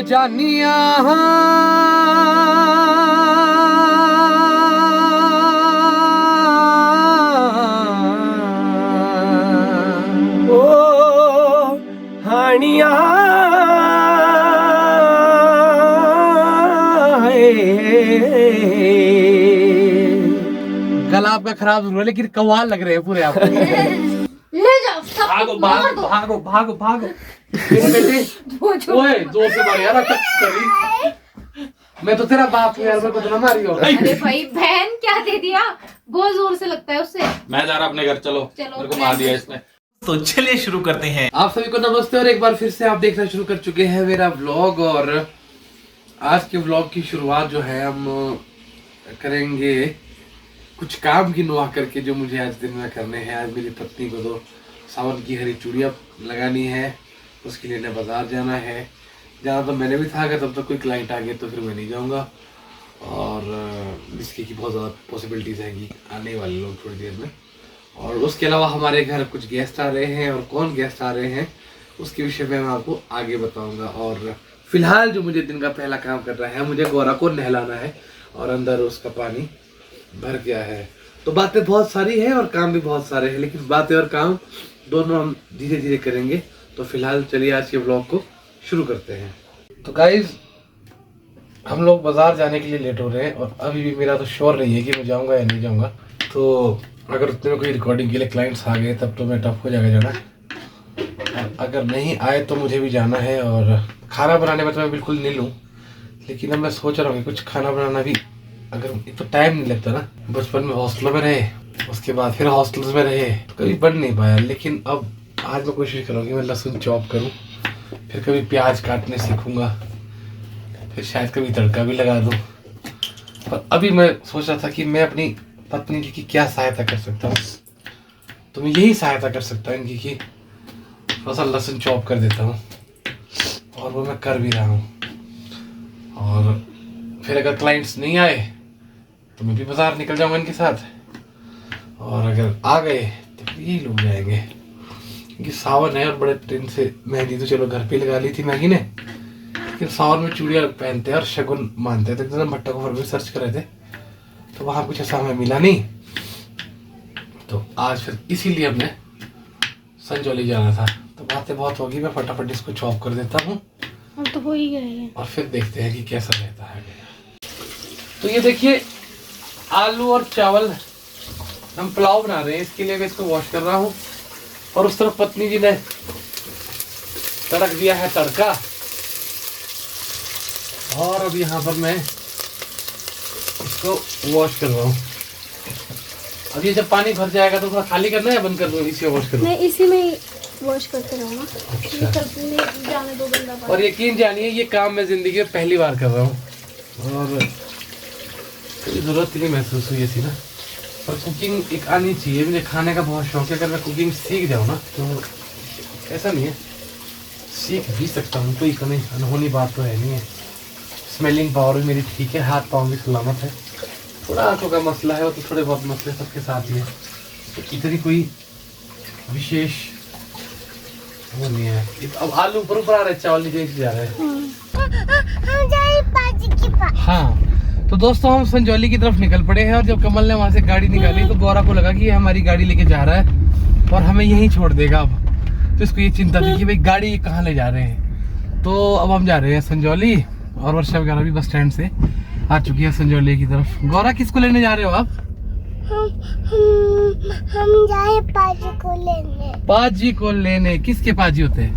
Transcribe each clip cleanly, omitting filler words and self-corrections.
जानिया ओ हानिया गला आपका खराब हो रहा है लेकिन कव्वाल लग रहे हैं पूरे आप। ले जाओ सब भागो भागो भागो भागो भागो मेरे बेटे। ओए जोर से मार यार करी। मैं तो तेरा बाप हूँ यार, मेरे को तो ना मारियो। अरे भाई बहन क्या दे दिया, बहुत जोर से लगता है उससे। मैं जा रहा अपने घर, चलो मेरे को मार दिया इसने। तो चलिए शुरू करते हैं। आप सभी को नमस्ते और एक बार फिर से आप देखना शुरू कर चुके हैं मेरा व्लॉग। और आज के व्लॉग की शुरुआत जो है हम करेंगे कुछ काम की नुआ करके जो मुझे आज दिन में करने हैं। आज मेरी पत्नी को तो सावन की हरी चूड़ियाँ लगानी है, उसके लिए बाजार जाना है। जाना तो मैंने भी था, अगर तब तक कोई क्लाइंट आ गया तो फिर मैं नहीं जाऊँगा। और इसकी की बहुत ज़्यादा पॉसिबिलिटीज़ है कि आने वाले लोग थोड़ी देर में। और उसके अलावा हमारे घर कुछ गेस्ट आ रहे हैं, और कौन गेस्ट आ रहे हैं उसके विषय में मैं आपको आगे बताऊँगा। और फिलहाल जो मुझे दिन का पहला काम करना है, मुझे गौरा को नहलाना है और अंदर उसका पानी भर गया है। तो बातें बहुत सारी हैं और काम भी बहुत सारे हैं, लेकिन बातें और काम दोनों हम धीरे धीरे करेंगे। तो फिलहाल चलिए आज के ब्लॉग को शुरू करते हैं। तो गाइज हम लोग बाजार जाने के लिए लेट हो रहे हैं और अभी भी मेरा तो श्योर नहीं है कि मैं जाऊंगा या नहीं जाऊंगा। तो अगर उतने में कोई रिकॉर्डिंग के लिए क्लाइंट्स आ गए तब तो मैं टफ हो जाएगा जाना, और अगर नहीं आए तो मुझे भी जाना है। और खाना बनाने में तो मैं बिल्कुल नहीं लूँ, लेकिन अब मैं सोच रहा हूँ कि कुछ खाना बनाना भी, अगर एक तो टाइम नहीं लगता ना। बचपन में हॉस्टलों में रहे, उसके बाद फिर हॉस्टल्स में रहे, तो कभी बन नहीं पाया। लेकिन अब आज मैं कोशिश करूँगी मैं लहसुन चॉप करूँ, फिर कभी प्याज काटने सीखूँगा, फिर शायद कभी तड़का भी लगा दूँ। पर अभी मैं सोच रहा था कि मैं अपनी पत्नी की क्या सहायता कर सकता हूँ। तो मैं यही सहायता कर सकता हूँ इनकी कि थोड़ा सा लहसुन चॉप कर देता हूँ, और वो मैं कर भी रहा हूँ। और फिर अगर क्लाइंट्स नहीं आए तो मैं भी बाजार निकल जाऊंगा इनके साथ, और अगर आ गए तो फिर यही लोग जाएंगे। क्योंकि सावन है और बड़े दिन से मेहंदी तो चलो घर पे लगा ली थी मैगी ने, लेकिन सावन में चूड़ियाँ पहनते हैं और शगुन मानते हैं। तो एकदम भट्टा को भी सर्च कर रहे थे तो वहाँ कुछ ऐसा हमें मिला नहीं। तो आज फिर इसीलिए हमने संजौली जाना था। तो बातें बहुत होगी, मैं फटाफट इसको चॉप कर देता हूँ। अब तो हो ही गए हैं, और फिर देखते हैं कि कैसा रहता है। तो ये देखिए आलू और चावल हम पुलाव बना रहे हैं, इसके लिए मैं इसको वॉश कर रहा हूँ। और उस तरफ पत्नी जी ने तड़क दिया है तड़का, और अब यहाँ पर मैं इसको वॉश कर रहा हूँ। अब ये जब पानी भर जाएगा तो थोड़ा खाली करना है, बंद कर दो, इसे वॉश करो। मैं इसी में ही वॉश करते रहूँगा। अच्छा। जाने दो गंदा पानी। और यकीन जानिए ये काम मैं जिंदगी में पहली बार कर रहा हूँ, और कोई ज़रूरत नहीं महसूस हुई थी ना। और कुकिंग एक आनी चाहिए, मुझे खाने का बहुत शौक है। अगर मैं कुकिंग सीख जाऊँ ना तो ऐसा नहीं है, सीख भी सकता हूँ, कोई इतनी अनहोनी बात तो है नहीं है। स्मेलिंग पावर भी मेरी ठीक है, हाथ पाँव भी सलामत है। थोड़ा आँखों का मसला है, और तो थोड़े बहुत मसले सबके साथ ही है। तो इतनी कोई विशेष वो नहीं है। अब आलू ऊपर ऊपर आ रहे, चावल नीचे जा रहे हैं। हाँ तो दोस्तों हम संजौली की तरफ निकल पड़े हैं, और जब कमल ने वहाँ से गाड़ी निकाली तो गौरा को लगा कि ये हमारी गाड़ी लेके जा रहा है और हमें यहीं छोड़ देगा। अब तो इसको ये चिंता थी कि भाई गाड़ी कहाँ ले जा रहे हैं। तो अब हम जा रहे हैं संजौली, और वर्षा वगैरह भी बस स्टैंड से आ चुकी है संजौली की तरफ। गौरा किसको लेने जा रहे हो आप? हम जाए पाजी को लेने। पाजी को लेने? किसके पाजी होते हैं?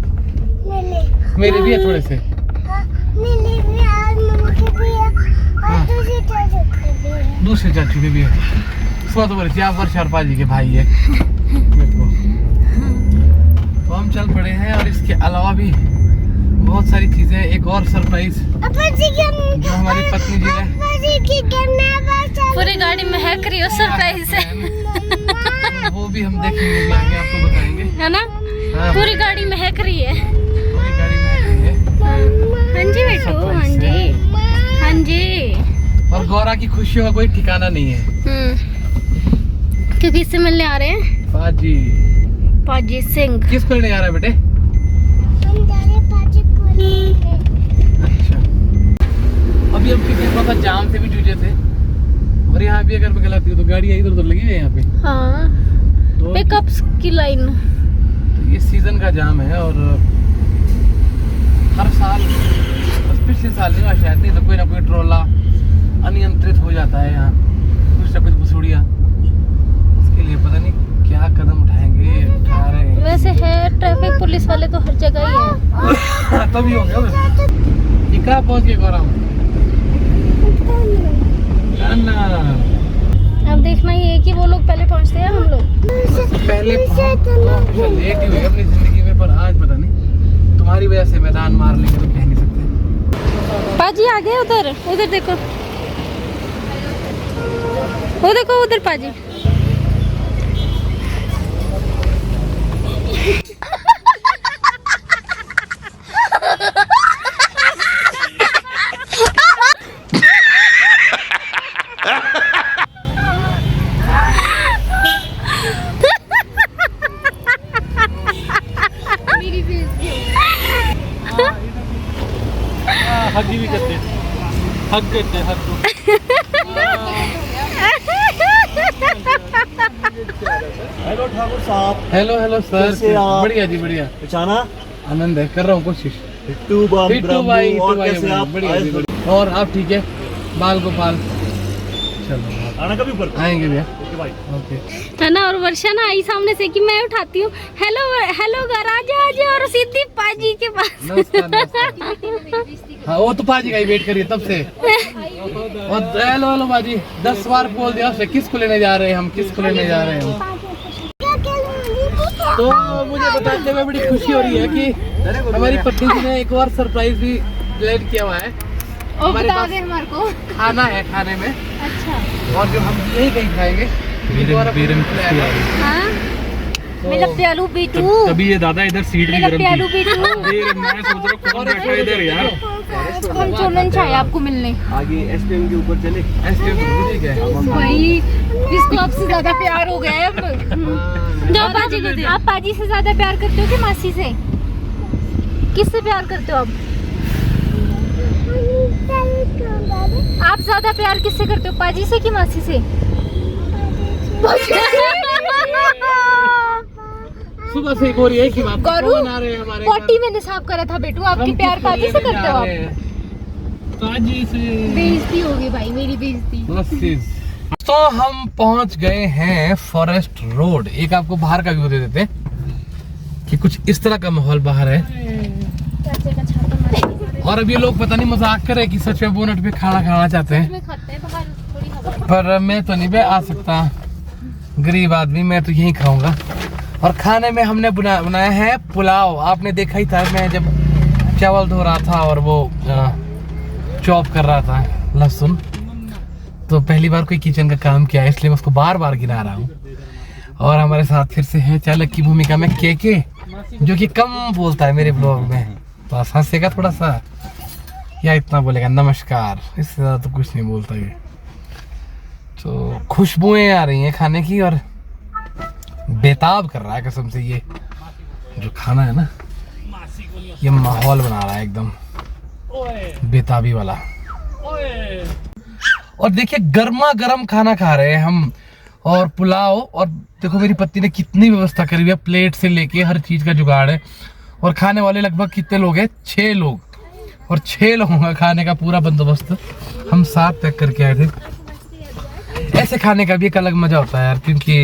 मेरे भी है थोड़े से। मेरे भी और मम्मी के भी है, और दूसरे चाचू के भी है। दूसरे चाचू के भी है। उसमें तो बोले आप वर्षा और पाजी के भाई है। तो हम चल पड़े हैं, और इसके अलावा भी बहुत सारी चीजें। एक और सरप्राइज जो हमारी पत्नी जी ने, पूरी गाड़ी महक रही हो सरप्राइज से। वो भी हम देखेंगे, भी आगे आपको बताएंगे, है ना। हाँ, पूरी गाड़ी महक रही है। पूरी गाड़ी महक रही है। हाँ जी बेटू, हाँ जी हाँ जी। और गौरा की खुशियों का कोई ठिकाना नहीं है। क्योंकि इससे मिलने आ रहे हैं पाजी, पाजी सिंह। किसको लेने आ रहा है बेटे? हम जा रहे पाजी को लेने। अगर मैं गलत हूँ तो गाड़ियाँ इधर उधर लगी हुई है यहाँ पे। हाँ तो पिकअप्स की लाइन। तो ये सीजन का जाम है और हर साल, बस पिछले साल नहीं हुआ शायद, नहीं तो कोई ना कोई ट्रोला अनियंत्रित हो जाता है यहाँ, कुछ ना कुछ बसूड़िया। उसके लिए पता नहीं क्या कदम उठाएंगे, उठा रहे हैं। वैसे है ट्रैफिक पुलिस वाले तो हर जगह ही है। तभी हो गया बस। ये कहाँ पहुँच गए गौरव? अब देखना ये है कि वो लोग पहले पहुंचते हैं हम लोग पहले तो लेट ही हुई अपनी जिंदगी में, पर आज पता नहीं तुम्हारी वजह से मैदान मार लेंगे तो कह नहीं सकते। पाजी आ गए उधर, उधर देखो, वो देखो उधर पाजी। हग भी करते हग करते हग। हेलो ठाकुर साहब। हेलो हेलो सर, कैसे आप? बढ़िया जी बढ़िया, पहचाना? आनंद है, कर रहा हूँ कोशिश। बिट्टू बम बिट्टू भाई, ब्रह्मू, और बिट्टू भाई, कैसे आप? बढ़िया आए जी तो- बढ़िया। और आप ठीक है? बाल गोपाल, चलो आना कभी ऊपर? आएंगे भैया। ओके भाई। ओके। है ना। और वर्षा ना आई सामने से कि मैं उठाती हूँ, हेलो हेलो घर आजा और सीधी पाजी के पास। नमस्कार नमस्कार। हाँ वो तो पाजी का ही वेट करिए तब से। और हेलो हेलो बाजी 10 बार बोल दिया उसने, किसको लेने जा रहे हैं हम, किसको लेने जा रहे हैं हम। तो मुझे बताते हुए बड़ी खुशी हो रही है कि हमारी पत्नी जी ने एक और सरप्राइज भी प्लान किया हुआ है। हमारे पास हमारे को खाना है, खाने में, अच्छा। और जो हम यही कहीं खाएंगे। हाँ मेरा प्यालू बीटू, तभी ये दादा इधर सीट भी मेरा गर्म प्यालू थी। बीटू। मैं सोच रहा हूँ कौन बैठा है इधर यार। हम चोलन चाहिए आपको मिलने आगे एसपीएम के ऊपर चले। ठीक है। भाई, इसको आपसे ज्यादा प्यार हो गया है अब। जाओ पाजी को दे। आप पाजी से ज्यादा प्यार करते हो कि मासी से? किससे प्यार करते हो आप ज्यादा प्यार किससे करते हो, पाजी से कि मासी से? सुबह से हो रही है कि आप गौरू, कौन आ रहे हैं हमारे पोटी मैंने साफ करा था बेटू, आपकी प्यार पाजी से करते हो आप? पाजी से बेइज्जती होगी भाई, मेरी बेइज्जती। तो हम पहुंच गए हैं फॉरेस्ट रोड। एक आपको बाहर का व्यू दे देते हैं कि कुछ इस तरह का माहौल बाहर है। और अब ये लोग पता नहीं मजाक कर रहे हैं कि सच में बोनट पे खाना खाना चाहते हैं, पर मैं तो नहीं आ सकता, गरीब आदमी, मैं तो यहीं खाऊंगा। और खाने में हमने बनाया है पुलाव। आपने देखा ही था मैं जब चावल धो रहा था और वो चॉप कर रहा था लहसुन, तो पहली बार कोई किचन का काम किया है, इसलिए मैं उसको बार बार गिना रहा हूँ। और हमारे साथ फिर से है चालक की भूमिका में के जो कि कम बोलता है मेरे ब्लॉग में, बस हंसेगा थोड़ा सा या इतना बोलेगा नमस्कार, इससे ज़्यादा तो कुछ नहीं बोलता ये। तो खुशबुएं आ रही हैं खाने की और बेताब कर रहा है कसम से ये जो खाना है ना, ये माहौल बना रहा है एकदम बेताबी वाला। और देखिए गर्मा गर्म खाना खा रहे हैं हम, और पुलाव, और देखो मेरी पत्नी ने कितनी व्यवस्था करी हुई है, प्लेट से लेके हर चीज का जुगाड़ है। और खाने वाले लगभग कितने लोग हैं? 6 लोग, और 6 लोगों का खाने का पूरा बंदोबस्त हम साथ पैक करके आए थे। ऐसे खाने का भी एक अलग मजा होता है यार, क्योंकि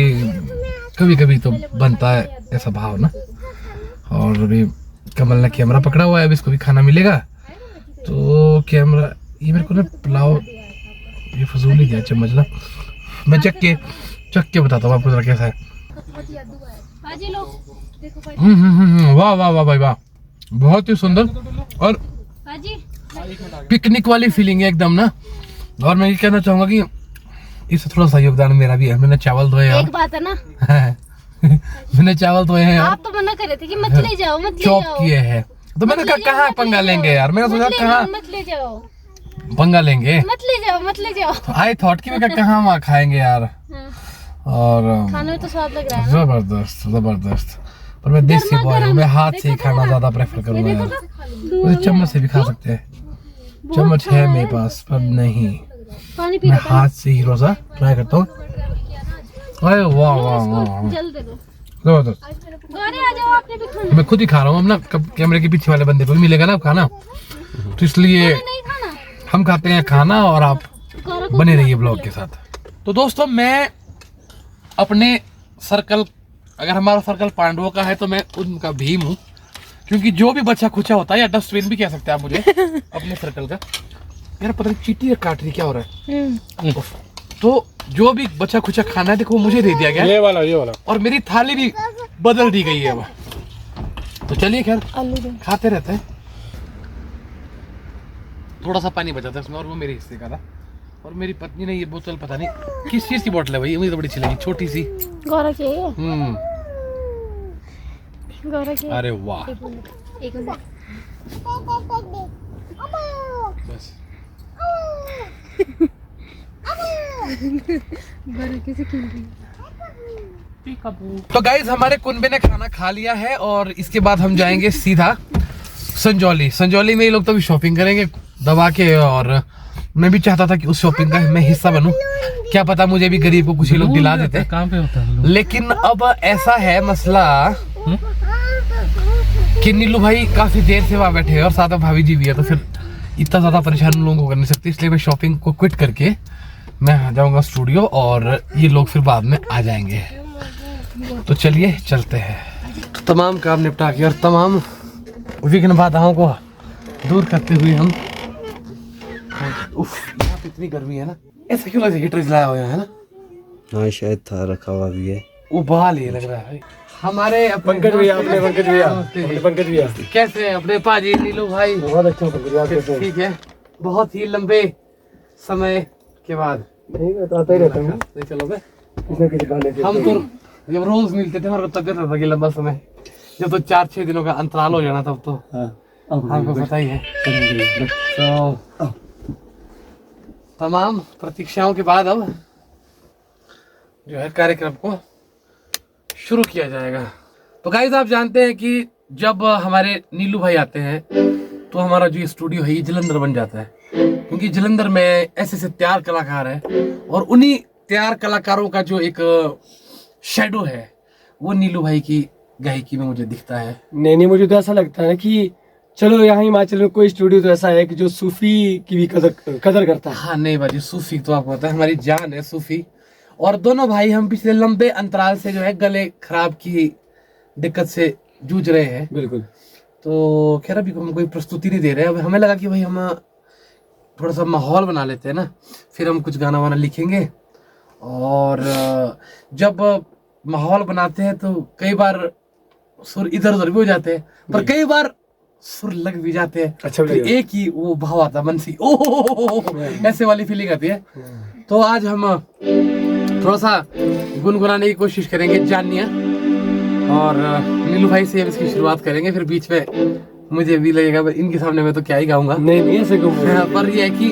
कभी कभी तो बनता है ऐसा भाव ना। और अभी कमल ने कैमरा पकड़ा हुआ है, अभी इसको भी खाना मिलेगा। तो कैमरा, ये मेरे को ना पुलाव ये फजूल ही दिया चम्मच ना, मैं चख के बताता हूँ आपको जरा कैसा है। वाह वाह वाह भाई वाह, बहुत ही सुंदर और पिकनिक वाली फीलिंग है एकदम ना। और मैं ये कहना चाहूंगा कि इससे थोड़ा सा योगदान मेरा भी है। मैंने चावल धोए यार, एक बात है ना मैंने चावल धोए हैं यार, आप तो मना कर रहे थे कि मत ले जाओ, मत ले चॉप जाओ, किए हैं, तो मैंने कहा कहाँ पंगा लेंगे यार, मैंने सोचा कहाँ मत ले जाओ, पंगा लेंगे, मत ले जाओ, मत ले जाओ। तो आई थॉट कि मैं कहाँ वहाँ खाएंगे यार। और खाने में तो स्वाद लग रहा है ना? जबरदस्त जबरदस्त, पर मैं देसी बॉय हूँ, मैं हाथ से ही खाना ज्यादा प्रेफर करूँगा यार। वैसे चम्मच से भी खा सकते हैं, चम्मच है मेरे पास पर नहीं, पानी पी मैं लो, हाथ से ही रोजा ट्राई करता हूँ। अरे वाह वाह वाह, जल दे दो। जबरदस्त। गौरी आ जाओ, आपने भी खाना। मैं खुद ही खा रहा हूँ अब ना, कब कैमरे के पीछे वाले बंदे को भी मिलेगा ना अब खाना, तो इसलिए नहीं खाना हम खाते हैं खाना और आप गौरा को बने रहिए ब्लॉग के साथ। तो दोस्तों मैं अपने सर्कल, अगर हमारा सर्कल पांडवों का है तो मैं उनका भीम हूँ, क्योंकि जो भी बच्चा खुचा होता है, या डस्टबिन भी कह सकते हैं आप मुझे अपने सर्कल का। यार पता नहीं चींटी काट रही, क्या हो रहा है। उफ। तो जो भी बच्चा खुचा खाना है देखो मुझे दे दिया गया, ये वाला और और मेरी थाली भी बदल दी गई है अब। तो चलिए खैर खाते रहते हैं। थोड़ा सा पानी बचा था इसमें और वो मेरे हिस्से का था, और मेरी पत्नी ने ये बोतल पता नहीं किस चीज की बोतल है भाई, मुझे तो बड़ी अच्छी लगी, छोटी सी। गौरा के गौरा के। अरे वाह, एक मिनट। बस गौरा कैसे खेल रही है? तो गाइज हमारे कुनबे ने खाना खा लिया है, और इसके बाद हम जाएंगे सीधा संजौली। संजौली में ये लोग तो अभी शॉपिंग करेंगे दबा के, और मैं भी चाहता था कि उस शॉपिंग का मैं हिस्सा बनूं, क्या पता मुझे भी गरीब को कुछ ही लोग दिला देते। कहाँ पे होता है? लेकिन अब ऐसा है मसला कि नीलू भाई काफी देर से वहां बैठे हैं, और साथ में भाभी जी भी है, तो फिर इतना ज्यादा परेशान उन लोगों को कर नहीं सकती, इसलिए मैं शॉपिंग को क्विट करके मैं जाऊंगा स्टूडियो, और ये लोग फिर बाद में आ जाएंगे। तो चलिए चलते हैं। तमाम काम निपटा के और तमाम विघ्न बाधाओं को दूर करते हुए हम, उफ यहाँ पे इतनी गर्मी है ना, ऐसा क्यों लग रहा है हीटर जलाया हुआ है ना। हाँ शायद था, रखा हुआ भी है। उबाल ये लग रहा है हमारे पंकज भैया, अपने पंकज भैया, अपने पंकज भैया कैसे हैं अपने पाजी नीलू भाई? बहुत अच्छे पंकज भैया, कैसे हैं? ठीक है, बहुत ही लंबे समय के बाद। ठीक है, तो आता ही रहता हूँ नहीं चलो बे, किसी किसी गाने के। हम तो जब रोज मिलते थे हमारा तबियत रहता कि लंबा समय, जब तो 4-6 दिनों का अंतराल हो जाना तब तो हाँ, आपको पता ही है। तो तमाम प्रतीक्षाओं के बाद अब जो है कार्यक्रम को शुरू किया जाएगा। तो गाइस आप जानते हैं कि जब हमारे नीलू भाई आते हैं तो हमारा जो स्टूडियो है ये जलंधर बन जाता है, क्योंकि जलंधर में ऐसे ऐसे तैयार कलाकार हैं, और उन्हीं तैयार कलाकारों का जो एक शैडो है वो नीलू भाई की गायकी में मुझे दिखता है। नहीं, मुझे तो ऐसा लगता है कि चलो यहाँ हिमाचल में कोई स्टूडियो तो ऐसा है कि जो सूफी की भी कदर करता है। हाँ नहीं भाई, सूफी तो आपको पता है हमारी जान है सूफी, और दोनों भाई हम पिछले लंबे अंतराल से जो है गले खराब की दिक्कत से जूझ रहे हैं। बिल्कुल। तो खैर अभी हम कोई प्रस्तुति नहीं दे रहे हैं, अब हमें लगा कि भाई हम थोड़ा सा माहौल बना लेते हैं ना, फिर हम कुछ गाना वाना लिखेंगे, और जब माहौल बनाते हैं तो कई बार सुर इधर उधर भी हो जाते हैं, पर कई बार सुर लग भी जाते हैं। अच्छा, तो एक ही वो भाव आता मन सी, ओह ऐसे वाली फीलिंग आती है। तो आज हम थोड़ा सा गुनगुनाने की कोशिश करेंगे जानिया, और नीलू भाई से इसकी शुरुआत करेंगे, फिर बीच में मुझे भी लगेगा इनके सामने मैं तो क्या ही गाऊंगा। नहीं ऐसे कहूँ, पर ये है कि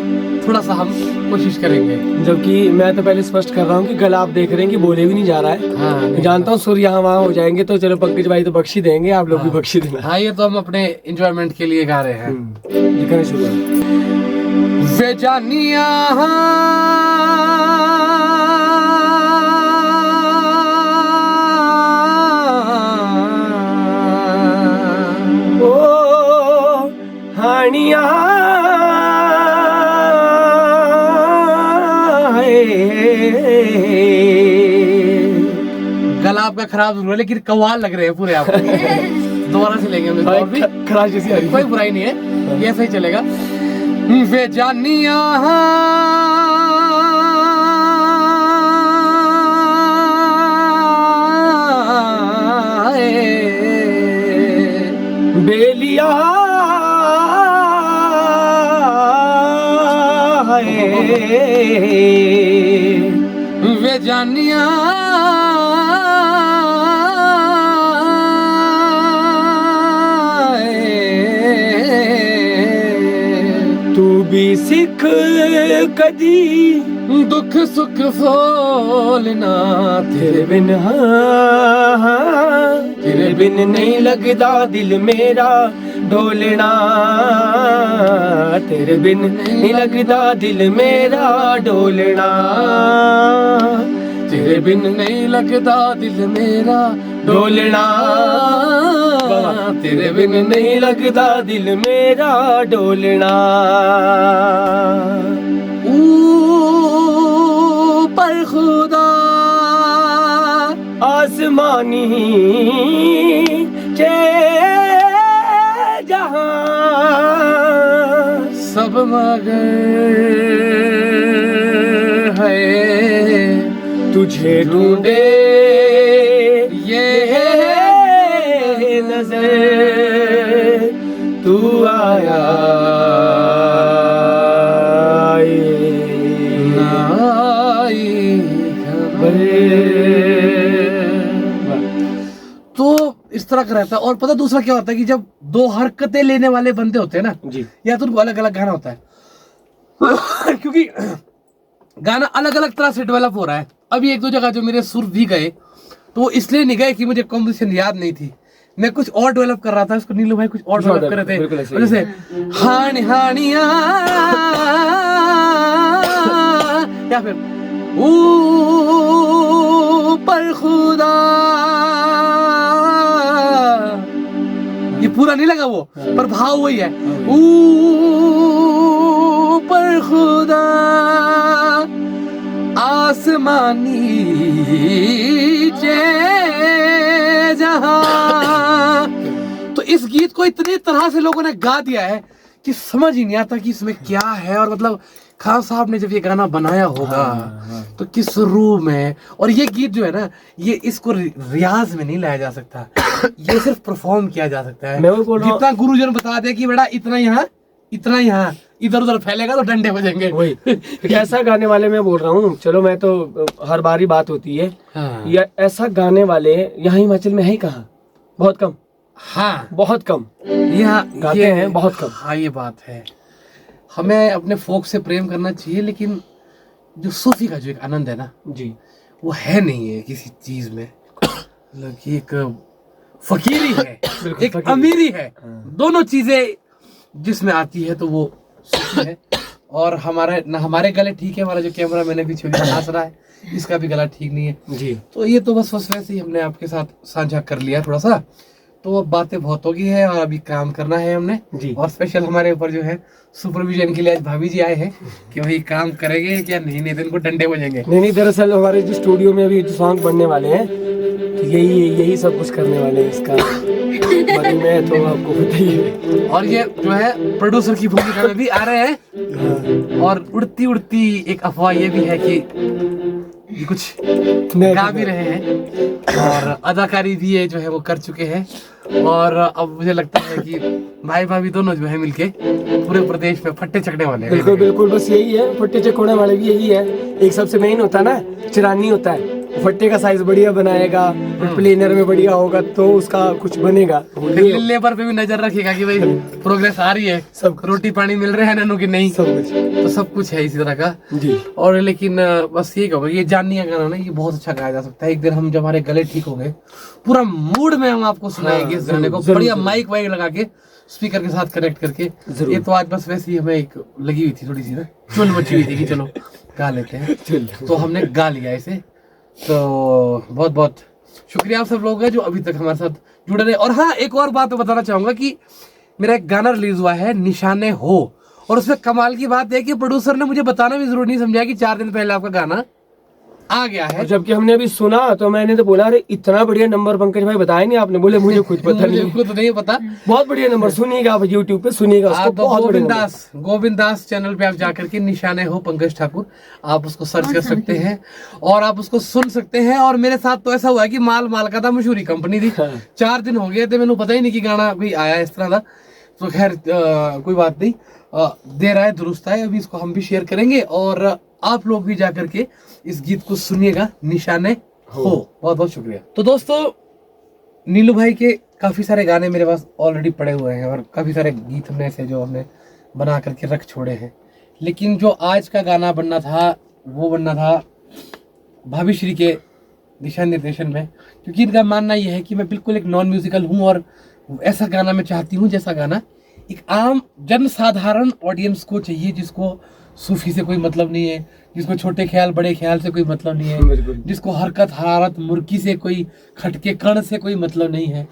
थोड़ा सा हम कोशिश करेंगे। जबकि मैं तो पहले स्पष्ट कर रहा हूँ कि गला आप देख रहे हैं कि बोले भी नहीं जा रहा है। हाँ मैं जानता हूँ सुर यहाँ वहाँ हो जाएंगे, तो चलो पंकज भाई तो बख्शी देंगे, आप लोग भी बख्शी देना। हाँ ये तो हम अपने एंजॉयमेंट के लिए गा रहे हैं। दिखाने शुरू। वे जानिया ओ हानिया गला आपका खराब जरूर है, लेकिन कव्वाल लग रहे हैं पूरे आप। दोबारा से लेंगे हम और भी, खराश जैसी आ रही है। कोई बुराई नहीं है, ये ऐसा ही चलेगा। वे जानिया बेलिया वे जानिया तू भी सिख कदी दुख सुख फोलना तेरे बिन, तेरे बिन नहीं लगदा दिल मेरा, डोलना, तेरे बिन नहीं लगता दिल मेरा डोलना, तेरे बिन नहीं लगता दिल मेरा डोलना, तेरे बिन नहीं लगता दिल मेरा डोलना। ऊपर खुदा आसमानी के जहां सब मगर है तुझे ढूंढे ये नजर, तू आया तो इस तरह का रहता है। और पता दूसरा क्या होता है कि जब दो हरकतें लेने वाले बंदे होते हैं ना जी, या तो उनको अलग अलग गाना होता है क्योंकि गाना अलग अलग तरह से डेवलप हो रहा है। अभी एक दो जगह जो मेरे सुर भी गए तो वो इसलिए नहीं गए कि muझे कॉम्पोजिशन याद नहीं थी, मैं कुछ और डेवलप कर रहा था, उसको नीलू भाई कुछ और डेवलप कर रहे थे। जैसे हानि हानिया या फिर ऊपर खुदा, ये पूरा नहीं लगा वो, पर भाव वही है। ऊपर खुदा आसमानी जहां। तो इस गीत को इतनी तरह से लोगों ने गा दिया है कि समझ ही नहीं आता कि इसमें क्या है। और मतलब खान साहब ने जब ये गाना बनाया होगा तो किस रूह में। और ये गीत जो है ना, ये इसको रियाज में नहीं लाया जा सकता, ये सिर्फ परफॉर्म किया जा सकता है। मैं वो बोल रहा हूं, जितना गुरुजन बता दे कि बेटा इतना यहाँ इतना यहाँ, इधर उधर फैलेगा तो डंडे बजेंगे। वही ऐसा गाने वाले मैं बोल रहा हूँ। चलो मैं तो हर बार ही बात होती है, हाँ। या ऐसा गाने वाले यहाँ हिमाचल में है ही कहाँ, बहुत कम, हाँ बहुत कम यहाँ गाते हैं, बहुत कम। हाँ ये बात है। हमें अपने फोक से प्रेम करना चाहिए, लेकिन जो सूफी का जो एक आनंद है ना जी, वो है नहीं है किसी चीज में। मतलब कि एक फकीरी है, एक फकीरी। अमीरी है, दोनों चीजें जिसमें आती है तो वो सूफी है। और हमारे गले ठीक है, हमारा जो कैमरा मैंने भी छवि हंस रहा है इसका भी गला ठीक नहीं है जी। तो ये तो बस वैसे ही हमने आपके साथ साझा कर लिया थोड़ा सा। तो अब बातें बहुत हो गई है और अभी काम करना है हमने जी। और स्पेशल हमारे ऊपर जो है सुपरविजन के लिए आज भाभी जी आए हैं कि वही काम करेंगे क्या नहीं तो इनको डंडे बजेंगे। नहीं, दरअसल हमारे जो स्टूडियो में अभी जो सॉन्ग बनने वाले हैं तो यही सब कुछ करने वाले हैं इसका बारे में, तो आपको बताइए। और ये जो है प्रोड्यूसर की भूमिका में भी आ रहे हैं। और उड़ती उड़ती एक अफवाह ये भी है कि ये कुछ गा भी रहे हैं और अदाकारी भी ये जो है वो कर चुके हैं। और अब मुझे लगता है कि भाई भाभी दोनों जो है मिलके पूरे प्रदेश में फट्टे चकने वाले हैं। बिल्कुल बिल्कुल, बस यही है, फट्टे चकोड़े वाले भी यही है। एक सबसे मेन होता है ना, चिरानी होता है, फट्टे का साइज बढ़िया बनाएगा, प्लेनर में बढ़िया होगा तो उसका कुछ बनेगा। लेबर पे भी नजर रखेगा कि भाई प्रोग्रेस आ रही है, सब रोटी पानी मिल रहे हैं ननू की नहीं, सब कुछ तो सब कुछ है इसी तरह का जी। और लेकिन बस ये कहूँगा ये जानिया गाना ना ये बहुत अच्छा गाया जा सकता है। एक दिन हम जब हमारे गले ठीक हो गए पूरा मूड में हम आपको सुनाएंगे इस गाने को, बढ़िया माइक वाइक लगा के स्पीकर के साथ कनेक्ट करके। ये तो आज बस वैसे ही हमें एक लगी हुई थी थोड़ी सी ना चुल मची हुई थी कि चलो गा लेते हैं, तो हमने गा लिया इसे। तो बहुत बहुत शुक्रिया आप सब लोगों का जो अभी तक हमारे साथ जुड़े रहे। और हाँ एक और बात बताना चाहूंगा कि मेरा एक गाना रिलीज हुआ है निशाने हो, और उसमें कमाल की बात है कि प्रोड्यूसर ने मुझे बताना भी जरूर नहीं समझा कि 4 दिन पहले आपका गाना आ गया है। जबकि हमने अभी सुना तो मैंने तो बोला अरे इतना बढ़िया नंबर पंकज भाई बताया नहीं आपने, बोले मुझे खुद पता मुझे नहीं। खुद नहीं पता। बहुत बढ़िया नंबर, सुनिएगा आप यूट्यूब पे सुनिएगा उसको, आप तो बहुत बढ़िया गोविंद दास चैनल पे आप जाकर के निशाने हो पंकज ठाकुर आप उसको सर्च कर सकते हैं और आप उसको सुन सकते हैं। और मेरे साथ तो ऐसा हुआ है कि माल का था, मशहूरी कंपनी थी, 4 दिन हो गए थे मैंने पता ही नहीं कि गाना भी आया इस तरह का। तो खैर कोई बात नहीं, दे रहा है दुरुस्त है, अभी इसको हम भी शेयर करेंगे और आप लोग भी जाकर के इस गीत को सुनिएगा निशाने हो। बहुत बहुत शुक्रिया। तो दोस्तों नीलू भाई के काफी सारे गाने मेरे पास ऑलरेडी पड़े हुए हैं और काफी सारे गीत हमने ऐसे जो हमने बना करके रख छोड़े हैं, लेकिन जो आज का गाना बनना था वो बनना था भाभी श्री के दिशा निर्देशन में, क्योंकि इनका मानना यह है कि मैं बिल्कुल एक नॉन म्यूजिकल हूँ और ऐसा गाना मैं चाहती हूँ जैसा गाना एक आम जन साधारण ऑडियंस को चाहिए, जिसको सूफी से कोई मतलब नहीं है, जिसको छोटे ख्याल बड़े ख्याल से कोई मतलब नहीं है, जिसको हरकत हरारत मुर्की से कोई खटके कण से कोई मतलब नहीं है।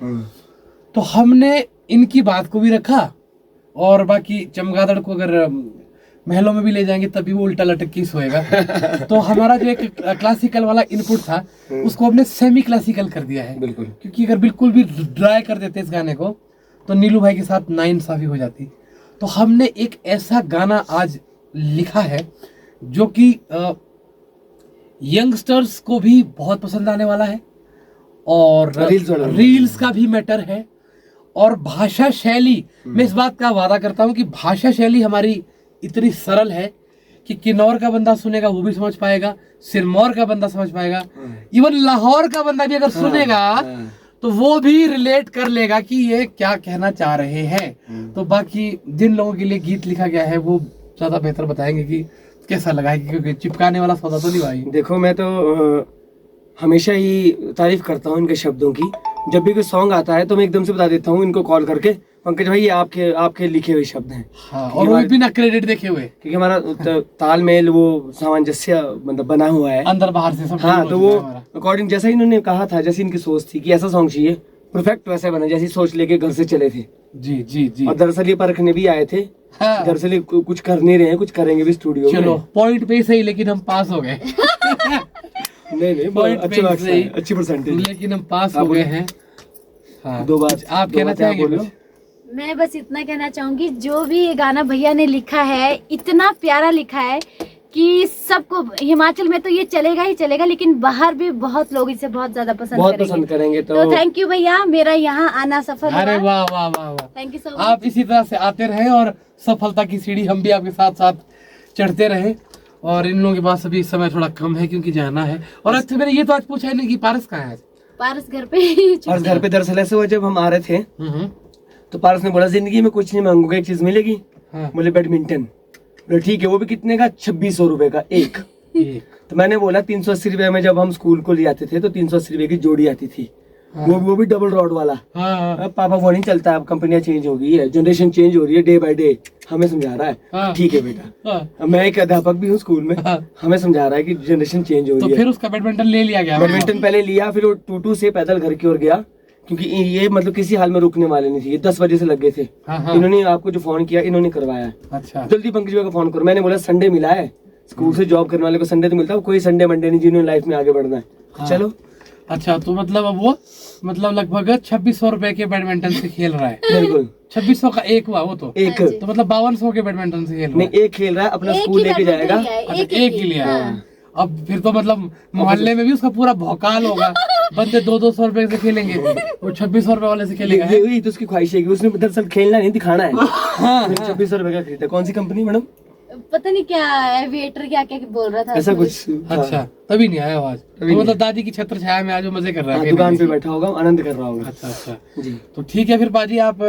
तो हमने इनकी बात को भी रखा, और बाकी चमगादड़ को अगर महलों में भी ले जाएंगे तभी वो उल्टा लटक के सोएगा। तो हमारा जो एक क्लासिकल वाला इनपुट था उसको हमने सेमी क्लासिकल कर दिया है, बिल्कुल। क्योंकि अगर बिल्कुल भी ड्राई कर देते इस गाने को तो नीलू भाई के साथ नाइंसाफी हो जाती। तो हमने एक ऐसा गाना आज लिखा है जो कि यंगस्टर्स को भी बहुत पसंद आने वाला है, और रील्स का भी मैटर है, और भाषा शैली, मैं इस बात का वादा करता हूं कि भाषा शैली हमारी इतनी सरल है कि किन्नौर का बंदा सुनेगा वो भी समझ पाएगा, सिरमौर का बंदा समझ पाएगा, इवन लाहौर का बंदा भी अगर सुनेगा तो वो भी रिलेट कर लेगा कि ये क्या कहना चाह रहे हैं। तो बाकी जिन लोगों के लिए गीत लिखा गया है वो ज्यादा बेहतर बताएंगे कि कैसा लगा है, क्योंकि चिपकाने वाला सौदा तो नहीं भाई। देखो मैं तो हमेशा ही तारीफ करता हूँ इनके शब्दों की। जब भी कोई सॉन्ग आता है तो मैं एकदम से बता देता हूँ इनको कॉल करके, पंकज भाई ये आपके लिखे हुए शब्द हैं। हाँ, और वो भी बिना क्रेडिट देखे हुए, क्योंकि हमारा तालमेल वो सामंजस्य मतलब बना हुआ है अंदर बाहर से सब। हाँ, तो वो अकॉर्डिंग जैसा इन्होंने कहा था, जैसी इनकी सोच थी कि ऐसा सॉन्ग चाहिए, परफेक्ट वैसे बना जैसी सोच लेके घर से चले थे। जी जी जी। और दरअसल ये परखने भी आए थे। हाँ। दरअसल कुछ कर नहीं रहे हैं, कुछ करेंगे भी स्टूडियो में। चलो पॉइंट पे सही, लेकिन हम पास हो गए। नहीं पॉइंट अच्छी बात है, अच्छी परसेंटेज, लेकिन हम पास हो गए हैं। हाँ, दो बात आप कहना चाहेंगे? मैं बस इतना कहना चाहूंगी, जो भी ये गाना भैया ने लिखा है इतना प्यारा लिखा है कि सबको, हिमाचल में तो ये चलेगा ही चलेगा, लेकिन बाहर भी बहुत लोग इसे बहुत ज्यादा पसंद करेंगे। तो थैंक यू भैया, मेरा यहाँ आना सफल हुआ। अरे वाह वाह वाह वाह, थैंक यू सो मच। आप इसी तरह से आते रहे और सफलता की सीढ़ी हम भी आपके साथ साथ चढ़ते रहे। और इन लोगों के पास अभी समय थोड़ा कम है क्योंकि जाना है। और अच्छा मैंने ये तो आज पूछा है नहीं कि पारस कहाँ है? पारस घर पे। पारस घर पे दरअसल ऐसे हुआ, जब हम आ रहे थे तो पारस ने बोला जिंदगी में कुछ नहीं मांगूंगा, एक चीज मिलेगी। बोले बैडमिंटन। बोले ठीक है, वो भी कितने का? 2600 रुपए का एक। तो मैंने बोला 380 रुपए में जब हम स्कूल को ले आते थे तो 380 रुपए की जोड़ी आती थी। वो भी डबल रॉड वाला। अब पापा वो नहीं चलता, अब कंपनियां चेंज हो गई है, जनरेशन चेंज हो रही है डे बाय डे। हमें समझा रहा है ठीक है बेटा, अब मैं एक अध्यापक भी हूँ स्कूल में, हमें समझा रहा है कि जनरेशन चेंज हो रही है। तो फिर उसका बैडमिंटन ले लिया गया। बैडमिंटन पहले लिया, फिर वो टूटू से पैदल घर की ओर गया, क्योंकि ये मतलब किसी हाल में रुकने वाले नहीं थे। ये 10 बजे से लगे थे। इन्होंने आपको जो फोन किया इन्होंने करवाया। अच्छा, जल्दी पंकज भाई को फोन करो। मैंने बोला संडे मिला है, स्कूल से जॉब करने वाले को संडे तो मिलता है, कोई संडे मंडे नहीं जिन्होंने लाइफ में आगे बढ़ना है। चलो अच्छा, तो मतलब अब वो मतलब लगभग 2600 रुपए के बैडमिंटन से खेल रहा है। बिल्कुल 2600 का एक हुआ वो तो एक, तो मतलब 5200 के बैडमिंटन से खेल रहा है। नहीं, एक खेल रहा है, अपना स्कूल लेके जाएगा। एक ही लिया। अब फिर तो मतलब मोहल्ले में भी उसका पूरा भौकाल होगा। बंदे 200-200 रुपए से खेलेंगे, वो 2600 रुपए वाले से खेलेगा। यही तो उसकी ख्वाहिश है कि उसने दरअसल खेलना नहीं दिखाना है। 2600 रुपए का खरीदा। कौन सी कंपनी मैडम? पता नहीं क्या एविएटर क्या क्या बोल रहा था ऐसा कुछ। अच्छा, तभी नहीं आया आवाज। तो मतलब दादी की छत्र छाया में आज वो मजे कर रहा है, दुकान पे बैठा होगा, आनंद कर रहा होगा। अच्छा अच्छा जी। तो ठीक है फिर बाजी, आप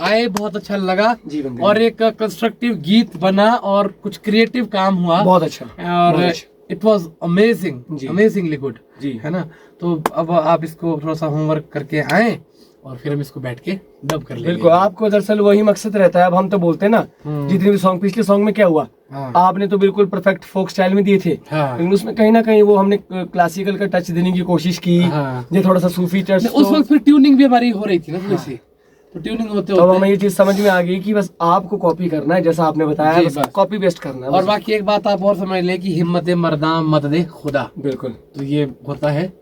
आए, बहुत अच्छा लगा जी। और एक कंस्ट्रक्टिव गीत बना और कुछ क्रिएटिव काम हुआ, बहुत अच्छा। और it was amazing, amazingly good जी, है ना। तो अब आप इसको थोड़ा सा होमवर्क करके आए और फिर हम इसको बैठ के डब कर लेंगे। बिल्कुल, आपको दरअसल वही मकसद रहता है। अब हम तो बोलते हैं ना, जितने भी सॉन्ग, पिछले सॉन्ग में क्या हुआ, आपने तो बिल्कुल परफेक्ट फोक स्टाइल में दिए थे, लेकिन उसमें कहीं ना कहीं वो हमने क्लासिकल का टच देने की कोशिश की, ये थोड़ा सा सूफी टच। उस वक्त फिर ट्यूनिंग भी हमारी हो रही थी ना थोड़ी सी, तो ट्यूनिंग होते तो हमें ये चीज समझ में आ गई कि बस आपको कॉपी करना है, जैसा आपने बताया, बस कॉपी पेस्ट करना है। और बाकी एक बात आप और समझ ले कि हिम्मत मर्दा मत दे खुदा। बिल्कुल, तो ये होता है।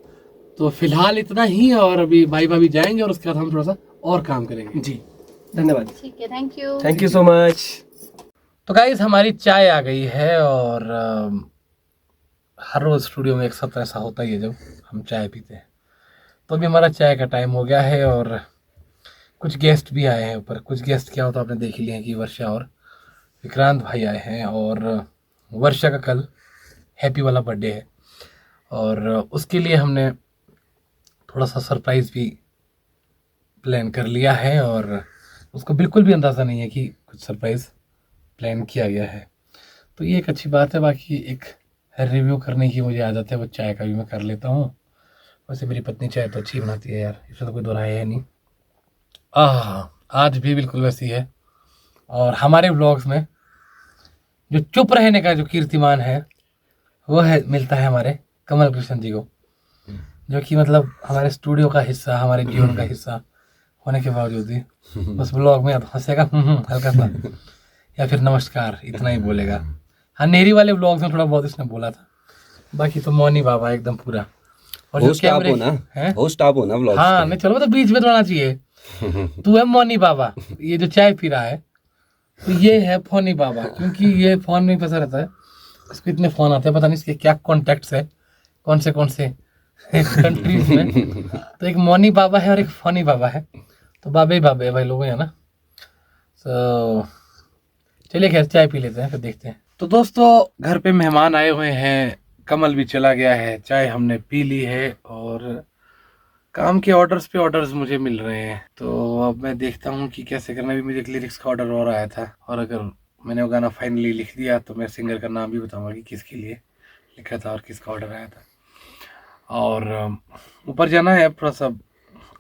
तो फिलहाल इतना ही, और अभी भाई भाभी जाएंगे और उसके बाद हम थोड़ा सा और काम करेंगे जी। धन्यवाद। ठीक है, थैंक यू सो मच। तो गाइस, हमारी चाय आ गई है और हर रोज स्टूडियो में एक सत्र ऐसा होता ही है जब हम चाय पीते हैं। तो अभी हमारा चाय का टाइम हो गया है और कुछ गेस्ट भी आए हैं ऊपर। कुछ गेस्ट क्या होता है आपने देख ही लिया कि वर्षा और विक्रांत भाई आए हैं, और वर्षा का कल हैप्पी वाला बर्थडे है और उसके लिए हमने थोड़ा सा सरप्राइज भी प्लान कर लिया है, और उसको बिल्कुल भी अंदाज़ा नहीं है कि कुछ सरप्राइज प्लान किया गया है। तो ये एक अच्छी बात है। बाकी एक रिव्यू करने की मुझे आदत है, वो चाय का भी मैं कर लेता हूँ। वैसे मेरी पत्नी चाय तो अच्छी बनाती है यार, इसमें तो कोई दो राय है नहीं। आज भी बिल्कुल वैसी है। और हमारे व्लॉग्स में जो चुप रहने का जो कीर्तिमान है वो है मिलता है हमारे कमल कृष्ण जी को, जो कि मतलब हमारे स्टूडियो का हिस्सा, हमारे जीवन का हिस्सा होने के बावजूद भी बस व्लॉग में हंसेगा हल्का सा, या फिर नमस्कार, इतना ही बोलेगा। हाँ, नेरी वाले व्लॉग्स में थोड़ा बहुत इसने बोला था, बाकी तो मौनी बाबा एकदम पूरा। और जो कैमरे हैं होस्ट आप हो ना व्लॉग। हाँ नहीं, चलो तो बीच में थोड़ा चाहिए। तू है मौनी बाबा, ये जो चाय पी रहा है तो ये है फोनी बाबा, क्योंकि ये फोन में फंसा रहता है, इसको इतने फोन आते हैं, पता नहीं इसके क्या कॉन्टेक्ट्स है कौन से कंट्रीज में। तो एक मौनी बाबा है और एक फोनी बाबा है, तो बाबे ही बाबे भाई लोग है ना। तो चलिए खैर चाय पी लेते हैं, फिर देखते हैं। तो दोस्तों घर पे मेहमान आए हुए हैं, कमल भी चला गया है, चाय हमने पी ली है और काम के ऑर्डर्स पे ऑर्डर्स मुझे मिल रहे हैं। तो अब मैं देखता हूँ कि कैसे करना। भी मुझे एक लिरिक्स का ऑर्डर और आया था, और अगर मैंने वो गाना फाइनली लिख दिया तो मैं सिंगर का नाम भी बताऊंगा कि किसके लिए लिखा था और किसका ऑर्डर आया था। और ऊपर जाना है, थोड़ा सा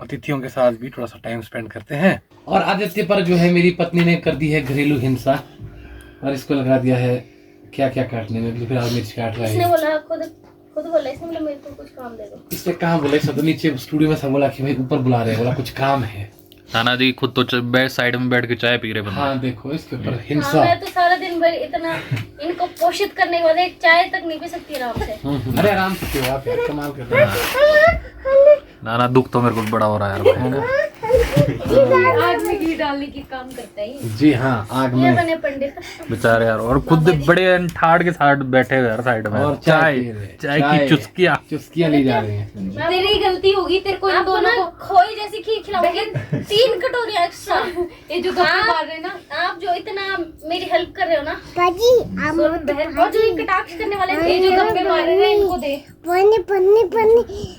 अतिथियों के साथ भी थोड़ा सा टाइम स्पेंड करते हैं। और आदित्य पर जो है मेरी पत्नी ने कर दी है घरेलू हिंसा, और इसको लगा दिया है क्या क्या काटने में, फिर आज मिर्च काट रहा है। इसने बोला खुद बोला, इसने बोला मेरे को कुछ काम दे दो। इसने कहाँ बोला, सब तो नीचे स्टूडियो में सब बोला कि भाई ऊपर बुला रहे हैं, बोला कुछ काम है। नाना जी खुद तो साइड में बैठ के चाय पी रहे बंदे। हाँ देखो इसके ऊपर हाँ, हिंसा। मैं तो सारा दिन भर इतना इनको पोषित करने के बाद एक चाय तक नहीं पी सकती आराम से। अरे आराम से क्यों, आप यार कमाल कर रहे हैं। नाना दुख तो मेरे को बड़ा हो रहा है यार। आग में घी डालने की काम करता है जी हाँ, आग ये में बने पंडित। बेचारे यार, और खुद बड़े ठाड़ के साथ बैठे हुए यार साइड में, और चाय पी रहे हैं। चाय की चुस्कियां ली जा रही हैं। तेरी गलती होगी, तेरे को इन दोनों को खोई जैसी खीर खिलाऊंगी 3 कटोरियां एक्स्ट्रा। ये जो गप्पे मार रहे हैं ना, आप जो इतना मेरी हेल्प कर रहे हो ना पाजी आप सुन बहन, और जो ये कटाक्ष करने वाले थे, ये जो गप्पे मार रहे हैं इनको दे। पन्नी पन्नी पन्नी।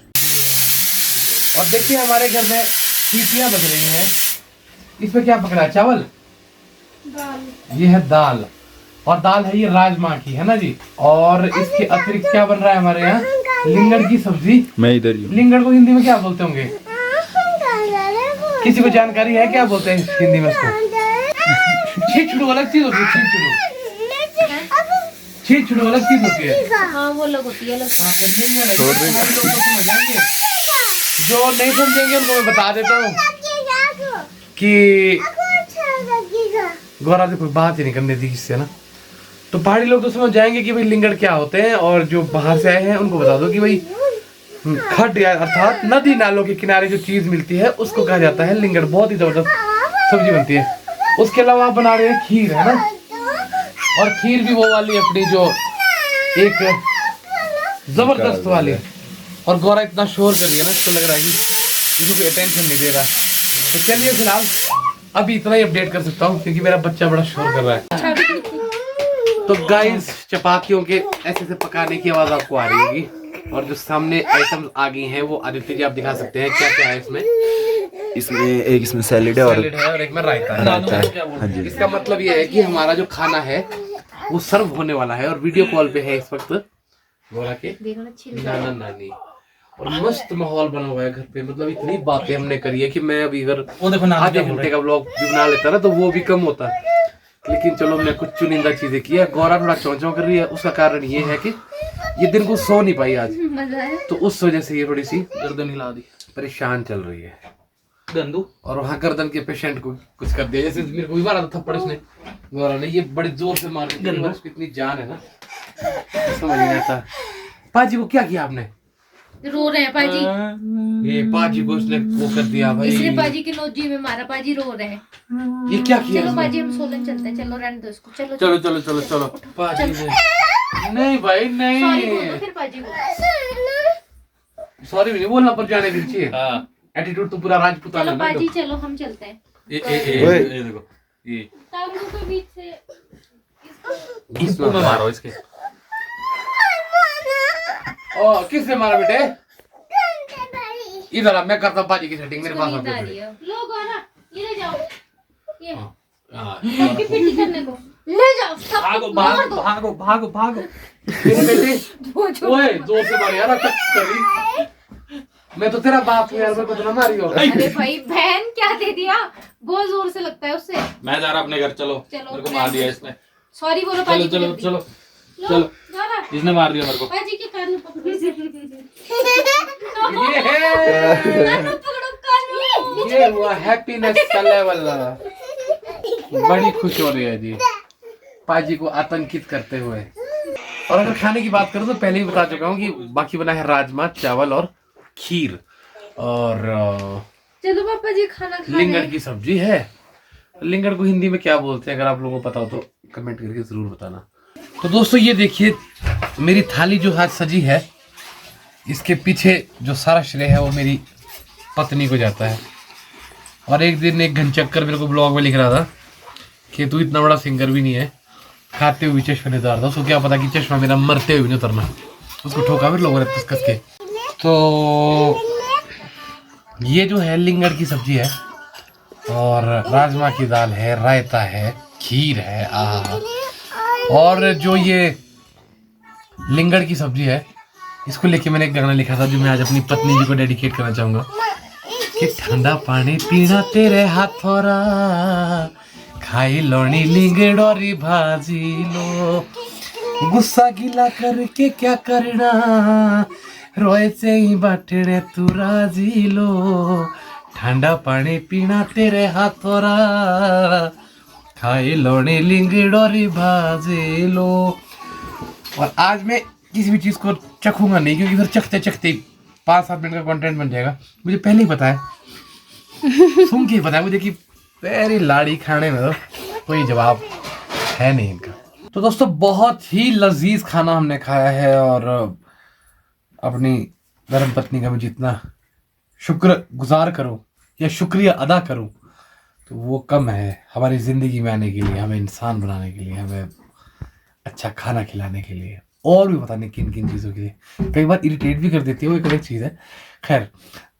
और देखिए हमारे घर में सीटियां बज रही हैं। इसमें क्या पकड़ा है, चावल, ये है दाल, और दाल है ये राजमा की, है ना जी। और इसके अतिरिक्त क्या बन रहा है हमारे यहाँ, लिंगड़ की सब्जी। मैं इधर ही हूँ। लिंगड़ को हिंदी में क्या बोलते होंगे, किसी को जानकारी है क्या बोलते हैं हिंदी में उसको? छीछड़ू अलग चीज होती है, छीछड़ू अलग चीज होती है। हाँ वो अलग होती है, अलग। जो नहीं समझेंगे उनको मैं बता देता हूँ कि गौरा से कोई बात ही नहीं करने दी किससे ना, तो पहाड़ी लोग तो समझ जाएंगे कि भाई लिंगड़ क्या होते हैं। और जो बाहर से आए हैं उनको बता दो कि भाई खड्ड या अर्थात नदी नालों के किनारे जो चीज मिलती है उसको कहा जाता है लिंगड़। बहुत ही जबरदस्त सब्जी बनती है। उसके अलावा आप बना रहे हैं खीर, है ना, और खीर भी वो वाली अपनी जो एक जबरदस्त वाली। और गौरा इतना शोर कर लिया ना, इसको लग रहा है कि इसको कोई अटेंशन नहीं दे रहा। तो चलिए फिलहाल अभी इतना ही अपडेट कर सकता हूँ क्योंकि मेरा बच्चा बड़ा शोर कर रहा है। तो गाइस चपातियों के ऐसे से पकाने की आवाज आपको आ रही होगी, और जो सामने आइटम्स आ गई हैं वो आदित्य जी आप दिखा सकते हैं क्या क्या है इसमें। इसमें सैलेड है और एक में रायता है। हाँ जी। इसका मतलब ये है कि हमारा जो खाना है वो सर्व होने वाला है, और वीडियो कॉल पे है इस वक्त गोरा के नाना नानी, और मस्त माहौल बना हुआ है घर पे। मतलब इतनी बातें हमने करी है कि मैं अभी अगर आधे घंटे का व्लॉग भी बना लेता ना तो वो भी कम होता, लेकिन चलो मैं कुछ चुनिंदा चीजें की है। गौरा थोड़ा चौंचौं कर रही है, उसका कारण ये है कि ये दिन को सो नहीं पाई आज, तो उस वजह से ये थोड़ी सी गर्दन हिला दी, परेशान चल रही है गंदू। और वहाँ गर्दन के पेशेंट को कुछ कर दिया, जैसे मेरे को भी मारा था थप्पड़ इसने, गौरा ने, ये बड़े जोर से मार दिया, इतनी जान है ना, समझ नहीं आता। पाजी को क्या किया आपने? रो रहे हैं पाजी, ये पाजी को उसने वो कर दिया भाई, इसने पाजी के नोजी में मारा, पाजी रो रहे हैं। ये क्या किया? चलो पाजी हम सोलन चलते हैं, चलो रहने दो इसको, चलो चलो चलो चलो चलो। पाजी ने नहीं भाई नहीं, सॉरी बोल दो फिर पाजी को। सॉरी भी नहीं बोलना, पर जाने दीजिए। एटीट्यूड तो पूरा राजपूताना चलो है ना। पाजी चलो हम चलते हैं। ये देखो ये टांगों के बीच से इसको मैं मारो इसके। ओ किसने मारा बेटे? इधर आ, मैं करता हूँ पाजी की सेटिंग, मेरे पास आ नींद आ रही है। लो गौरा ये ले जाओ, ये जाओ। सबकी पिट्टी करने को ले जाओ, भागो सबको मार भागो दो। भागो भागो भागो। मेरे बेटे ओए जोर से मार यार, करी मैं तो तेरा बाप हूँ यार, मेरे को तो ना मारियो। अरे भाई बहन क्या दे दिया, बहुत जोर से लगता है उससे। मैं जा रहा अपने घर, चलो चलो, मेरे को मार दिया इसने। सॉरी बोलो चलो पाजी को चलो जल्दी। चलो लो, चलो, जा रहा। इसने मार दिया मेरे को। पाजी के कान में पकड़ो। ये हुआ हैप्पीनेस का लेवल। बड़ी खुश हो रही है जी पाजी को आतंकित करते हुए। और अगर खाने की बात करूं तो पहले ही बता चुका हूं कि बाकी बना है राजमा चावल और खीर और चलो पापा जी खाना खा लिंगड़ की सब्जी है। लिंगड़ को हिंदी में क्या बोलते हैं, अगर आप लोगों को पता हो तो कमेंट करके जरूर बताना। तो दोस्तों ये देखिए मेरी थाली जो आज सजी है, इसके पीछे जो सारा श्रेय है वो मेरी पत्नी को जाता है। और एक दिन एक घनचक्कर मेरे को ब्लॉग में लिख रहा था कि तू इतना बड़ा सिंगर भी नहीं है, खाते हुए चश्मे नहीं उतारता। उसको क्या पता कि चश्मा मेरा मरते हुए नहीं उतरना। उसको ठोका फिर लोगों ने कस के। तो ये जो है लिंगड़ की सब्जी है और राजमा की दाल है, रायता है, खीर है। और जो ये लिंगड़ की सब्जी है इसको लेके मैंने एक गाना लिखा था जो मैं आज अपनी पत्नी जी को डेडिकेट करना चाहूंगा कि ठंडा पानी पीना तेरे हाथोरा, खाई लोनी लिंगड़ोरी भाजी लो, गुस्सा गिला करके क्या करना, रोए से ही बाटने तू राजी लो, ठंडा पानी पीना तेरे हाथोरा, खाई लोनी लिंगड़ोरी भाजी लो। और आज मैं किसी भी चीज़ को चखूंगा नहीं, क्योंकि फिर चखते चखते 5-7 मिनट का कंटेंट बन जाएगा। मुझे पहले ही पता है, सुन के ही पता है मुझे कि तेरी लाड़ी खाने में तो कोई जवाब है नहीं इनका। तो दोस्तों बहुत ही लजीज खाना हमने खाया है और अपनी धर्म पत्नी का मैं जितना शुक्र गुजार करूं या शुक्रिया अदा करूं तो वो कम है हमारी ज़िंदगी में आने के लिए, हमें इंसान बनाने के लिए, हमें अच्छा खाना खिलाने के लिए और भी पता नहीं किन किन चीज़ों के लिए। कई बार इरिटेट भी कर देती है, वो एक अलग चीज़ है। खैर,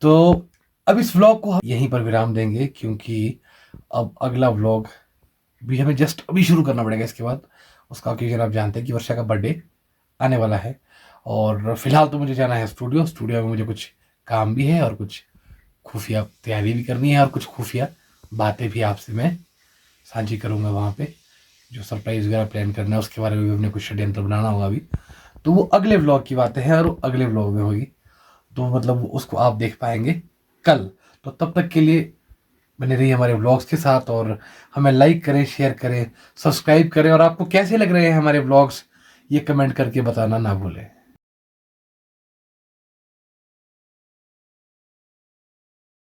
तो अब इस व्लॉग को हम यहीं पर विराम देंगे क्योंकि अब अगला व्लॉग भी हमें जस्ट अभी शुरू करना पड़ेगा। इसके बाद उसका ओकेजन आप जानते हैं कि वर्षा का बर्थडे आने वाला है और फिलहाल तो मुझे जाना है स्टूडियो में मुझे कुछ काम भी है और कुछ खुफिया तैयारी भी करनी है और कुछ खुफिया बातें भी आपसे मैं साझी करूँगा वहाँ पे। जो सरप्राइज वगैरह प्लान करना है उसके बारे में भी हमने कुछ षड्यंत्र बनाना होगा अभी, तो वो अगले व्लॉग की बातें हैं और वो अगले व्लॉग में होगी, तो मतलब उसको आप देख पाएंगे कल। तो तब तक के लिए बने रहिए हमारे व्लॉग्स के साथ और हमें लाइक करें, शेयर करें, सब्सक्राइब करें और आपको कैसे लग रहे हैं हमारे व्लॉग्स ये कमेंट करके बताना ना भूलें।